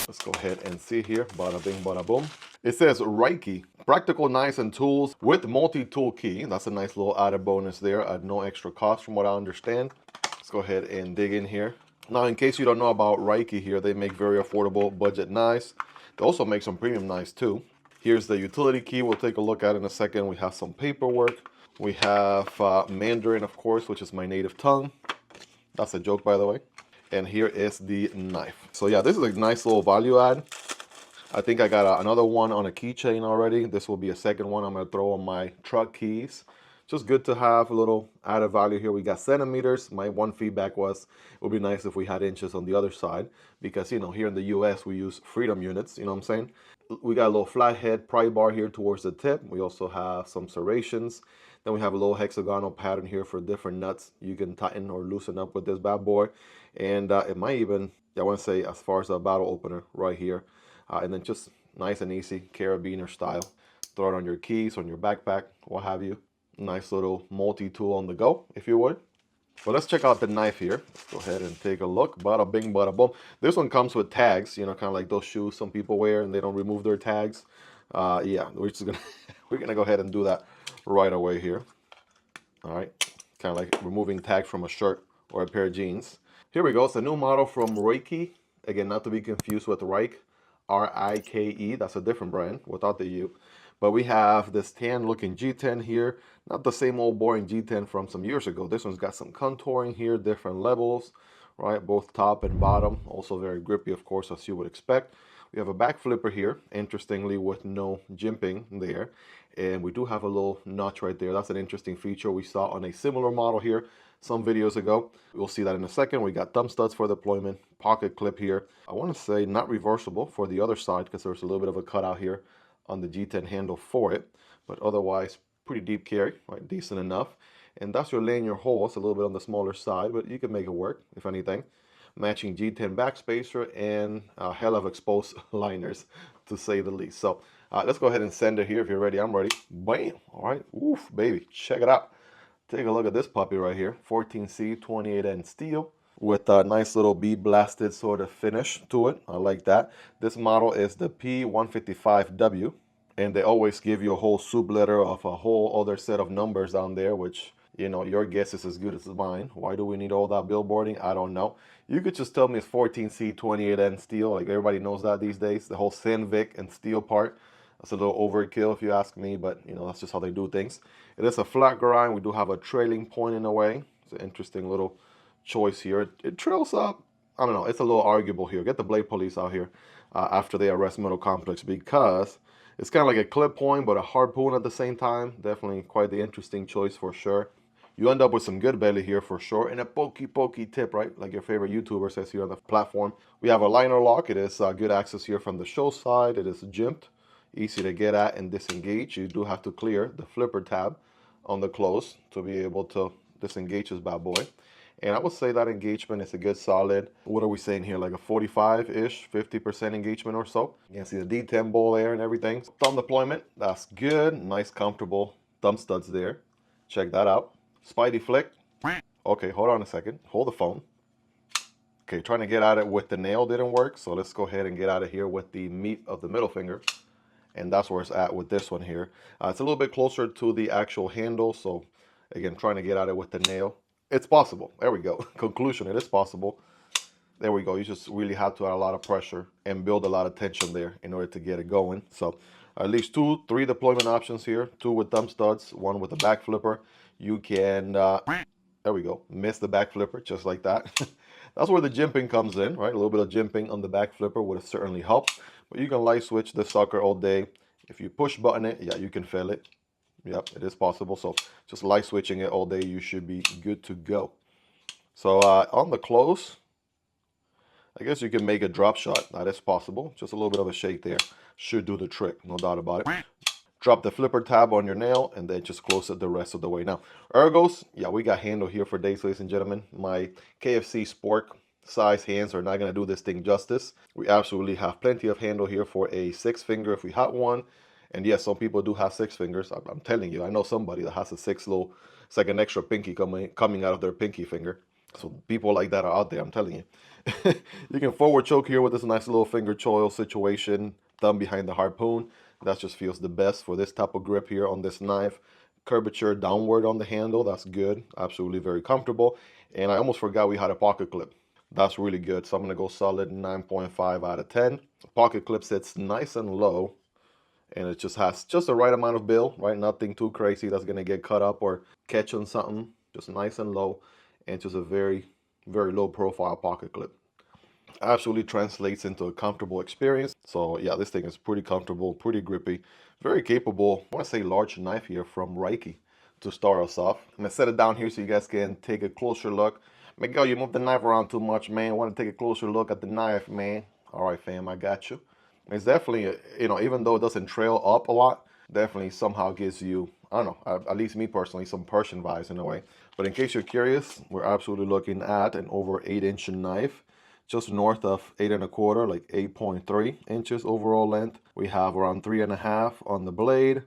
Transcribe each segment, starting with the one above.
Let's go ahead and see here. Bada bing, bada boom. It says RUIKE, practical knives and tools with multi-tool key. That's a nice little added bonus there at no extra cost from what I understand. Let's go ahead and dig in here. Now, in case you don't know about RUIKE here, they make very affordable budget knives. They also make some premium knives too. Here's the utility key we'll take a look at in a second. We have some paperwork. We have Mandarin, of course, which is my native tongue. That's a joke, by the way. And here is the knife. So yeah, this is a nice little value add. I think I got another one on a keychain already. This will be a second one I'm going to throw on my truck keys. Just good to have a little added value here. We got centimeters. My one feedback was it would be nice if we had inches on the other side because, you know, here in the US we use freedom units, you know what I'm saying? We got a little flathead pry bar here towards the tip. We also have some serrations. Then we have a little hexagonal pattern here for different nuts you can tighten or loosen up with this bad boy. And it might even, I want to say as far as a bottle opener right here. And then just nice and easy, carabiner style. Throw it on your keys, on your backpack, what have you. Nice little multi-tool on the go, if you would. But let's check out the knife here. Let's go ahead and take a look. Bada bing, bada boom. This one comes with tags, you know, kind of like those shoes some people wear and they don't remove their tags. Yeah, we're just gonna we're gonna go ahead and do that right away here. All right, kind of like removing tags from a shirt or a pair of jeans. Here we go. It's a new model from RUIKE. Again, not to be confused with RIKE. R-I-K-E. That's a different brand without the U. But we have this tan looking G10 here. Not the same old boring G10 from some years ago. This one's got some contouring here, different levels, right? Both top and bottom. Also very grippy, of course, as you would expect. We have a back flipper here, interestingly, with no jimping there. And we do have a little notch right there. That's an interesting feature we saw on a similar model here some videos ago. We'll see that in a second. We got thumb studs for deployment, pocket clip here. I want to say not reversible for the other side because there's a little bit of a cutout here on the G10 handle for it, but otherwise pretty deep carry, right? Decent enough. And that's your lanyard hole. It's a little bit on the smaller side, but you can make it work if anything. Matching G10 backspacer and a hell of exposed liners, to say the least. So let's go ahead and send it here. If you're ready, I'm ready. Bam! All right, oof, baby, check it out. Take a look at this puppy right here, 14C 28N steel with a nice little bead blasted sort of finish to it. I like that. This model is the P155-W, and they always give you a whole soup letter of a whole other set of numbers down there, which, you know, your guess is as good as mine. Why do we need all that billboarding? I don't know. You could just tell me it's 14C 28N steel. Like everybody knows that these days. The whole Senvic and steel part. That's a little overkill if you ask me, but you know, that's just how they do things. It is a flat grind. We do have a trailing point in a way. It's an interesting little choice here. It trails up. I don't know. It's a little arguable here. Get the blade police out here after they arrest Metal Complex because it's kind of like a clip point, but a harpoon at the same time. Definitely quite the interesting choice for sure. You end up with some good belly here for sure, and a pokey tip, right? Like your favorite YouTuber says here on the platform. We have a liner lock. It is good access here from the show side. It is jimped, easy to get at and disengage. You do have to clear the flipper tab on the close to be able to disengage this bad boy. And I would say that engagement is a good solid, what are we saying here, like a 45-ish, 50% engagement or so. You can see the D10 ball there and everything. Thumb deployment, that's good. Nice, comfortable thumb studs there. Check that out. Spidey flick. Okay, hold on a second. Hold the phone. Okay, trying to get at it with the nail didn't work. So let's go ahead and get out of here with the meat of the middle finger. And that's where it's at with this one here. It's a little bit closer to the actual handle. So again, trying to get at it with the nail. It's possible. There we go. Conclusion, it is possible. There we go. You just really have to add a lot of pressure and build a lot of tension there in order to get it going. So at least 2, 3 deployment options here. 2 with thumb studs, 1 with the back flipper. You can, there we go, miss the back flipper just like that. That's where the jimping comes in, right? A little bit of jimping on the back flipper would have certainly helped. But you can light switch this sucker all day. If you push button it, yeah, you can feel it. Yep, it is possible. So just light switching it all day, you should be good to go. So on the close, I guess you can make a drop shot. That is possible. Just a little bit of a shake there should do the trick, no doubt about it. Drop the flipper tab on your nail and then just close it the rest of the way. Now, ergos, yeah, we got handle here for days, ladies and gentlemen. My KFC Spork size hands are not going to do this thing justice. We absolutely have plenty of handle here for a 6 finger if we had one. And yes, some people do have 6 fingers. I'm telling you, I know somebody that has a 6 little, it's like an extra pinky coming out of their pinky finger. So people like that are out there, I'm telling you. You can forward choke here with this nice little finger choil situation, thumb behind the harpoon. That just feels the best for this type of grip here on this knife. Curvature downward on the handle, that's good. Absolutely very comfortable. And I almost forgot we had a pocket clip. That's really good. So I'm gonna go solid 9.5 out of 10. Pocket clip sits nice and low, and it just has just the right amount of bill, right? Nothing too crazy that's gonna get cut up or catch on something. Just nice and low, and just a very, very low profile pocket clip. Absolutely translates into a comfortable experience. So yeah, this thing is pretty comfortable, pretty grippy, very capable. I want to say large knife here from RUIKE to start us off. I'm gonna set it down here so you guys can take a closer look. Miguel, you move the knife around too much, man. I want to take a closer look at the knife, man. All right, fam, I got you. It's definitely, you know, even though it doesn't trail up a lot, definitely somehow gives you, I don't know, at least me personally, some Persian vibes in a way. But in case you're curious, we're absolutely looking at an over 8-inch knife, just north of 8 1/4, like 8.3 inches overall length. We have around 3.5 on the blade,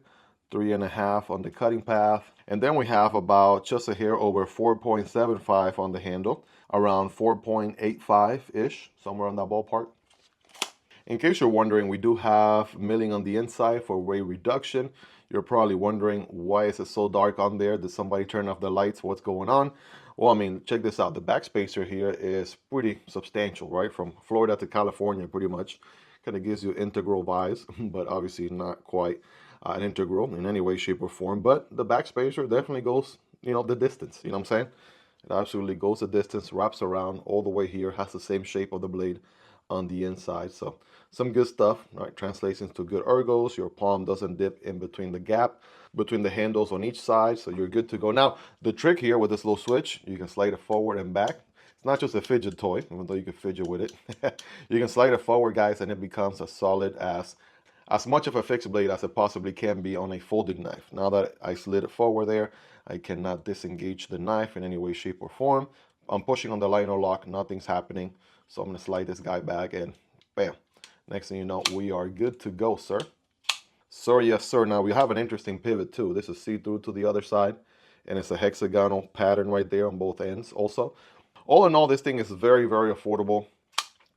3.5 on the cutting path, and then we have about just a hair over 4.75 on the handle, around 4.85-ish, somewhere in that ballpark. In case you're wondering, we do have milling on the inside for weight reduction. You're probably wondering, why is it so dark on there? Did somebody turn off the lights? What's going on? Well, I mean, check this out. The backspacer here is pretty substantial, right? From Florida to California, pretty much. Kind of gives you integral vibes, but obviously not quite an integral in any way, shape, or form. But the backspacer definitely goes, you know, the distance. You know what I'm saying? It absolutely goes the distance, wraps around all the way here, has the same shape of the blade on the inside. So some good stuff, right? Translates into good ergos. Your palm doesn't dip in between the gap between the handles on each side, so you're good to go. Now, the trick here with this little switch, you can slide it forward and back. It's not just a fidget toy, even though you can fidget with it. You can slide it forward, guys, and it becomes as solid as much of a fixed blade as it possibly can be on a folding knife. Now that I slid it forward there, I cannot disengage the knife in any way, shape, or form. I'm pushing on the liner lock, nothing's happening. So I'm gonna slide this guy back and bam. Next thing you know, we are good to go, sir. Sir, yes, sir. Now we have an interesting pivot too. This is see-through to the other side, and it's a hexagonal pattern right there on both ends also. All in all, this thing is very, very affordable,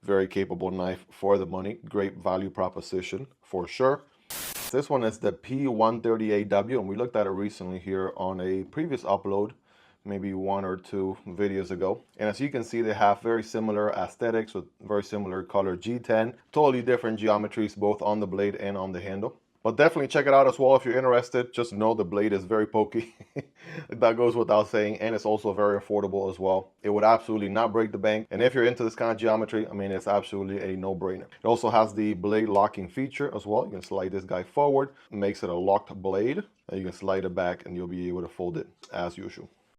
very capable knife for the money. Great value proposition for sure. This one is the P155-W, and we looked at it recently here on a previous upload, maybe 1 or 2 videos ago. And as you can see, they have very similar aesthetics with very similar color G10, totally different geometries both on the blade and on the handle. But definitely check it out as well if you're interested. Just know the blade is very pokey. That goes without saying, and it's also very affordable as well. It would absolutely not break the bank. And if you're into this kind of geometry, I mean, it's absolutely a no-brainer. It also has the blade locking feature as well. You can slide this guy forward, makes it a locked blade, and you can slide it back and you'll be able to fold it as usual.